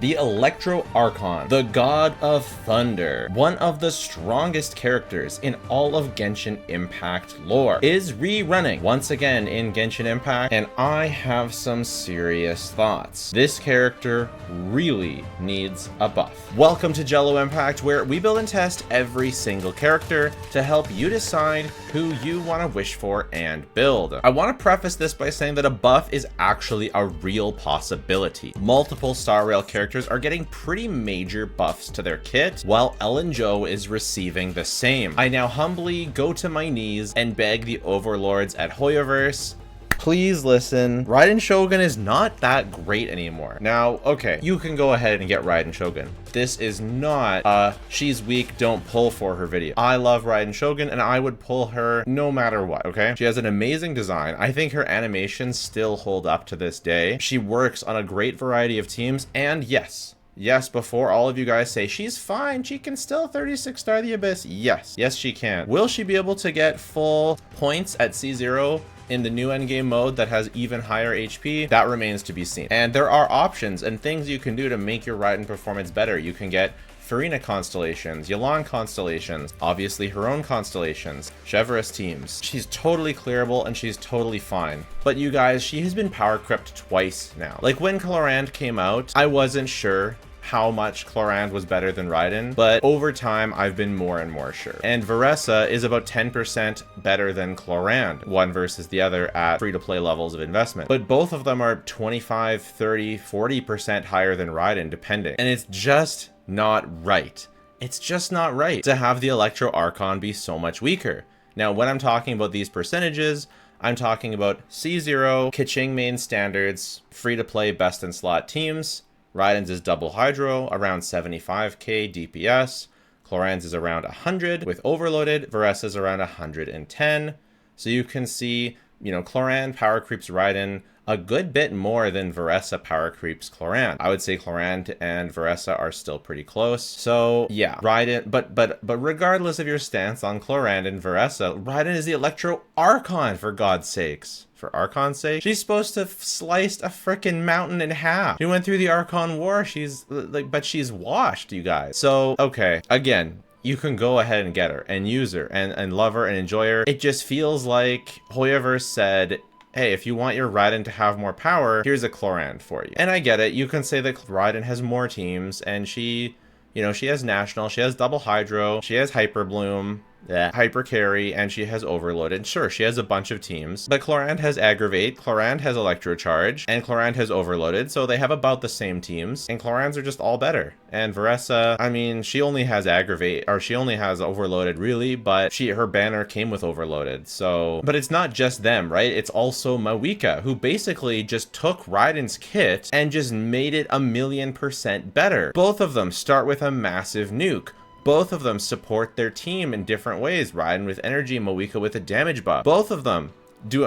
The Electro Archon, the God of Thunder, one of the strongest characters in all of Genshin Impact lore, is rerunning once again in Genshin Impact, and I have some serious thoughts. This character really needs a buff. Welcome to Jello Impact, where we build and test every single character to help you decide who you want to wish for and build. I want to preface this by saying that a buff is actually a real possibility. Multiple Star Rail characters are getting pretty major buffs to their kit, while Ellen Jo is receiving the same. I now humbly go to my knees and beg the overlords at Hoyoverse, please listen. Raiden Shogun is not that great anymore. Now, okay, you can go ahead and get Raiden Shogun. This is not she's weak, don't pull for her video. I love Raiden Shogun and I would pull her no matter what, okay? She has an amazing design. I think her animations still hold up to this day. She works on a great variety of teams, and yes, before all of you guys say she's fine, she can still 36 star the Abyss. Yes, she can. Will she be able to get full points at C0 in the new endgame mode that has even higher HP? That remains to be seen. And there are options and things you can do to make your Raiden performance better. You can get Farina constellations, Yelan constellations, obviously her own constellations, Chevreus teams. She's totally clearable and she's totally fine. But you guys, she has been power crept twice now. Like when Chlorand came out, I wasn't sure how much Chlorand was better than Raiden, but over time I've been more and more sure. And Veressa is about 10% better than Chlorand, one versus the other at free-to-play levels of investment. But both of them are 25, 30, 40% higher than Raiden, depending. And it's just not right. It's just not right to have the Electro Archon be so much weaker. Now, when I'm talking about these percentages, I'm talking about C0, Keqing main standards, free-to-play best-in-slot teams. Raiden's is double hydro, around 75k DPS. Chlorand's is around 100 with overloaded. Veressa's around 110. So you can see, you know, Chlorand power creeps Raiden a good bit more than Veressa power creeps Chlorand. I would say Chlorand and Veressa are still pretty close. So yeah, Raiden, but regardless of your stance on Chlorand and Veressa, Raiden is the Electro Archon, for God's sakes. For Archon's sake, she's supposed to have sliced a frickin' mountain in half. She went through the Archon War. She's like, but she's washed, you guys. So okay, again, you can go ahead and get her and use her and love her and enjoy her. It just feels like Hoyoverse said, hey, if you want your Raiden to have more power, here's a Chlorand for you. And I get it. You can say that Raiden has more teams and she, you know, she has National, she has Double Hydro, she has Hyper Bloom, Hyper Carry, and she has Overloaded. Sure, she has a bunch of teams, but Chlorand has Aggravate, Chlorand has Electro Charge, and Chlorand has Overloaded, so they have about the same teams, and Chlorand's are just all better. And Veressa, I mean, she only has Aggravate, or she only has Overloaded, really, but her banner came with Overloaded, so... But it's not just them, right? It's also Mavuika, who basically just took Raiden's kit and just made it 1,000,000% better. Both of them start with a massive nuke. Both of them support their team in different ways. Raiden with energy, Mavuika with a damage buff. Both of them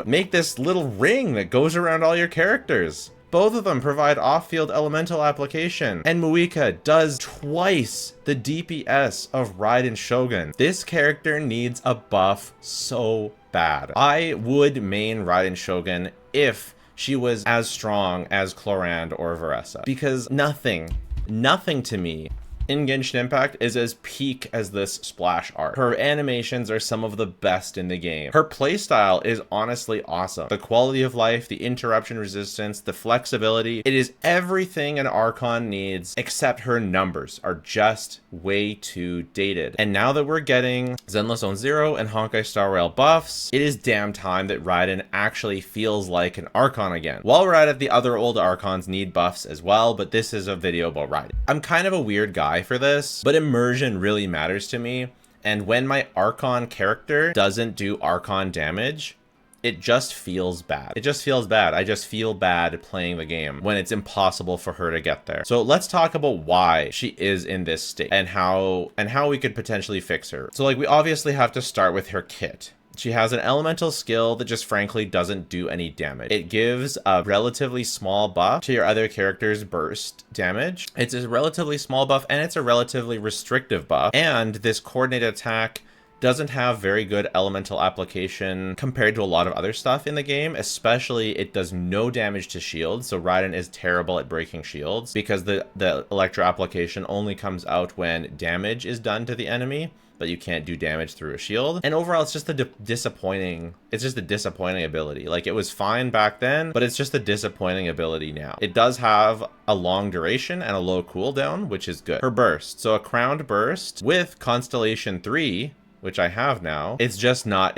make this little ring that goes around all your characters. Both of them provide off-field elemental application. And Mavuika does twice the DPS of Raiden Shogun. This character needs a buff so bad. I would main Raiden Shogun if she was as strong as Chlorand or Veressa. Because nothing to me in Genshin Impact is as peak as this splash art. Her animations are some of the best in the game. Her playstyle is honestly awesome. The quality of life, the interruption resistance, the flexibility, it is everything an Archon needs, except her numbers are just way too dated. And now that we're getting Zenless Zone 0 and Honkai Star Rail buffs, it is damn time that Raiden actually feels like an Archon again. While we're at it, the other old Archons need buffs as well, but this is a video about Raiden. I'm kind of a weird guy for this, but immersion really matters to me, and when my Archon character doesn't do Archon damage, it just feels bad. It just feels bad. I just feel bad playing the game when it's impossible for her to get there. So let's talk about why she is in this state and how we could potentially fix her. So like, we obviously have to start with her kit. She has an elemental skill that just frankly doesn't do any damage. It gives a relatively small buff to your other character's burst damage. It's a relatively small buff and it's a relatively restrictive buff. And this coordinated attack doesn't have very good elemental application compared to a lot of other stuff in the game. Especially, it does no damage to shields, so Raiden is terrible at breaking shields because the electro application only comes out when damage is done to the enemy, but you can't do damage through a shield. And overall, it's just a disappointing ability. Like, it was fine back then, but it's just a disappointing ability now. It does have a long duration and a low cooldown, which is good. Her burst, so a crowned burst with Constellation 3, which I have now, it's just not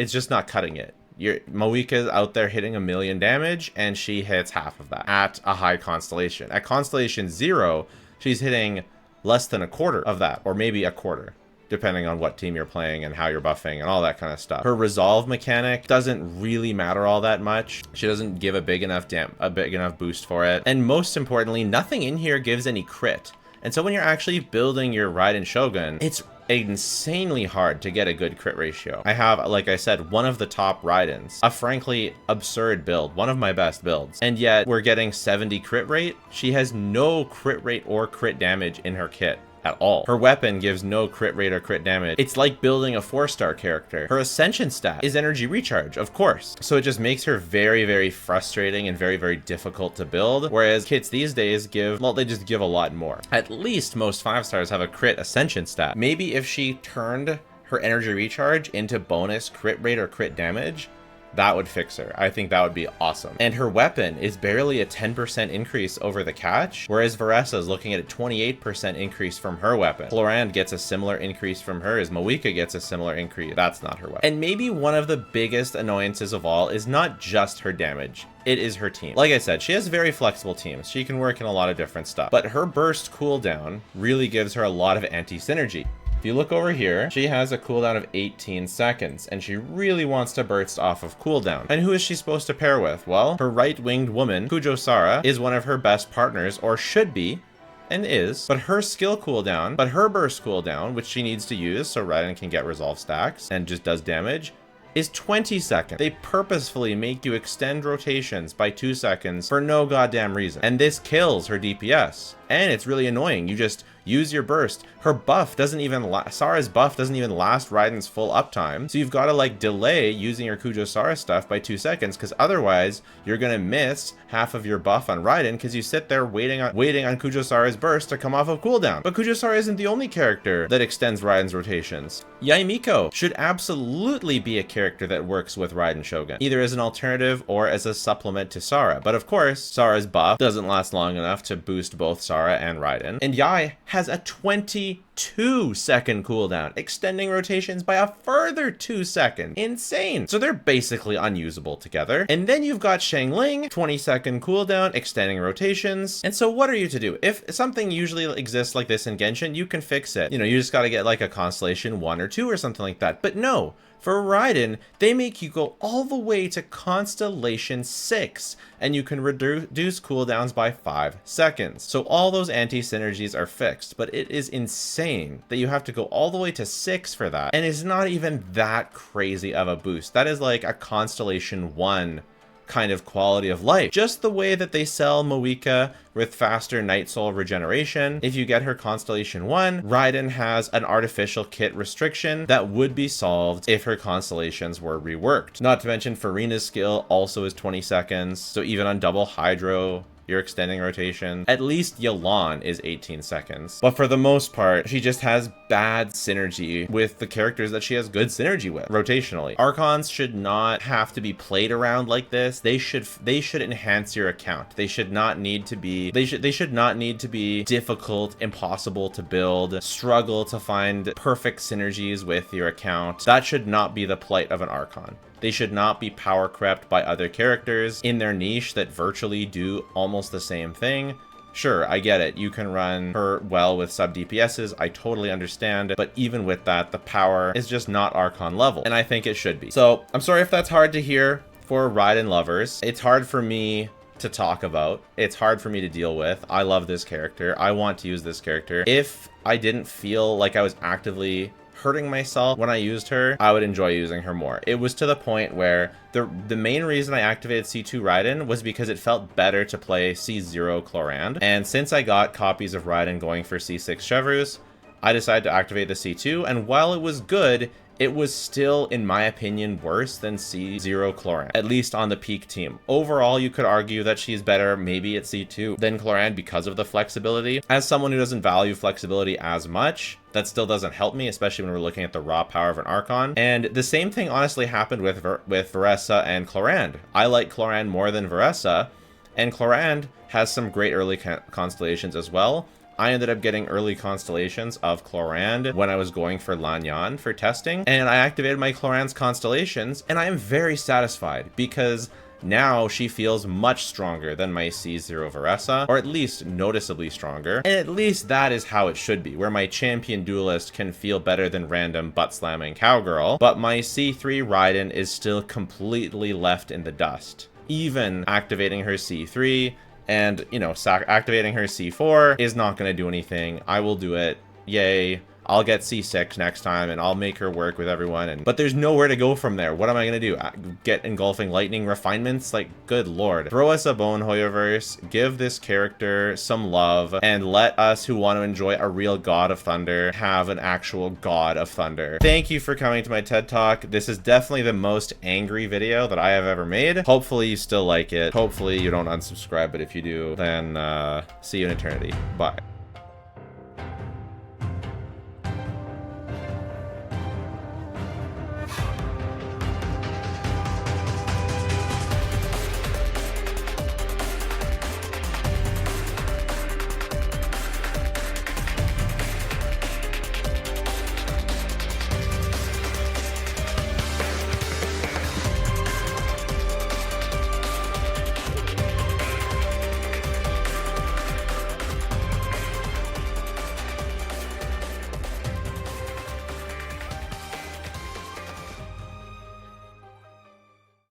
cutting it. Mavuika's out there hitting 1 million damage, and she hits half of that at a high constellation. At Constellation 0, she's hitting less than a quarter of that, or maybe a quarter, depending on what team you're playing and how you're buffing and all that kind of stuff. Her resolve mechanic doesn't really matter all that much. She doesn't give a big enough boost for it. And most importantly, nothing in here gives any crit. And so when you're actually building your Raiden Shogun, it's insanely hard to get a good crit ratio. I have, like I said, one of the top Raidens, a frankly absurd build, one of my best builds, and yet we're getting 70 crit rate. She has no crit rate or crit damage in her kit at all. Her weapon gives no crit rate or crit damage. It's like building a 4-star character. Her ascension stat is energy recharge, of course. So it just makes her very, very frustrating and very, very difficult to build. Whereas kits these days they just give a lot more. At least most 5-stars have a crit ascension stat. Maybe if she turned her energy recharge into bonus crit rate or crit damage, that would fix her. I think that would be awesome. And her weapon is barely a 10% increase over the catch, whereas Varessa is looking at a 28% increase from her weapon. Florand gets a similar increase from hers. Mavuika gets a similar increase. That's not her weapon. And maybe one of the biggest annoyances of all is not just her damage. It is her team. Like I said, she has very flexible teams. She can work in a lot of different stuff. But her burst cooldown really gives her a lot of anti-synergy. If you look over here, she has a cooldown of 18 seconds, and she really wants to burst off of cooldown. And who is she supposed to pair with? Well, her right-winged woman, Kujo Sara, is one of her best partners, or should be, and is, but her skill cooldown, her burst cooldown, which she needs to use so Raiden can get resolve stacks and just does damage, is 20 seconds. They purposefully make you extend rotations by 2 seconds for no goddamn reason. And this kills her DPS. And it's really annoying. You just use your burst. Her buff doesn't even Sara's buff doesn't even last Raiden's full uptime. So you've got to like delay using your Kujo Sara stuff by 2 seconds, because otherwise you're gonna miss half of your buff on Raiden because you sit there waiting on Kujo Sara's burst to come off of cooldown. But Kujo Sara isn't the only character that extends Raiden's rotations. Yoimiya should absolutely be a character that works with Raiden Shogun, either as an alternative or as a supplement to Sara. But of course, Sara's buff doesn't last long enough to boost both Sara and Raiden. And Yai has a 22-second cooldown, extending rotations by a further 2 seconds. Insane. So they're basically unusable together. And then you've got Xiangling, 20-second cooldown, extending rotations. And so what are you to do? If something usually exists like this in Genshin, you can fix it. You know, you just got to get like a Constellation 1 or 2 or something like that. But no. For Raiden, they make you go all the way to Constellation 6, and you can reduce cooldowns by 5 seconds. So all those anti-synergies are fixed, but it is insane that you have to go all the way to 6 for that, and it's not even that crazy of a boost. That is like a Constellation 1 kind of quality of life. Just the way that they sell Mavuika with faster Night Soul regeneration. If you get her Constellation 1, Raiden has an artificial kit restriction that would be solved if her constellations were reworked. Not to mention Farina's skill also is 20 seconds, so even on double Hydro, you're extending rotation. At least Yelan is 18 seconds. But for the most part, she just has bad synergy with the characters that she has good synergy with, rotationally. Archons should not have to be played around like this. They should enhance your account. They should not need to be difficult, impossible to build, struggle to find perfect synergies with your account. That should not be the plight of an Archon. They should not be power crept by other characters in their niche that virtually do almost the same thing. Sure, I get it. You can run her well with sub DPSs. I totally understand. But even with that, the power is just not Archon level. And I think it should be. So I'm sorry if that's hard to hear for Raiden lovers. It's hard for me to talk about. It's hard for me to deal with. I love this character. I want to use this character. If I didn't feel like I was actively hurting myself when I used her, I would enjoy using her more. It was to the point where the main reason I activated C2 Raiden was because it felt better to play C0 Chlorand. And since I got copies of Raiden going for C6 Chevrus, I decided to activate the C2, and while it was good, it was still, in my opinion, worse than C0 Chlorand, at least on the peak team. Overall, you could argue that she's better maybe at C2 than Chlorand because of the flexibility. As someone who doesn't value flexibility as much, that still doesn't help me, especially when we're looking at the raw power of an Archon. And the same thing honestly happened with Veressa and Chlorand. I like Chlorand more than Veressa, and Chlorand has some great early constellations as well. I ended up getting early constellations of Chlorand when I was going for Lanyan for testing, and I activated my Chlorand's constellations, and I am very satisfied because now she feels much stronger than my C0 Veressa, or at least noticeably stronger, and at least that is how it should be, where my champion duelist can feel better than random butt-slamming cowgirl, but my C3 Raiden is still completely left in the dust. Even activating her C3, and, you know, activating her C4 is not going to do anything. I will do it. Yay. I'll get C6 next time, and I'll make her work with everyone. But there's nowhere to go from there. What am I going to do? Get Engulfing Lightning refinements? Like, good lord. Throw us a bone, Hoyoverse. Give this character some love, and let us who want to enjoy a real God of Thunder have an actual God of Thunder. Thank you for coming to my TED Talk. This is definitely the most angry video that I have ever made. Hopefully you still like it. Hopefully you don't unsubscribe, but if you do, then see you in eternity. Bye.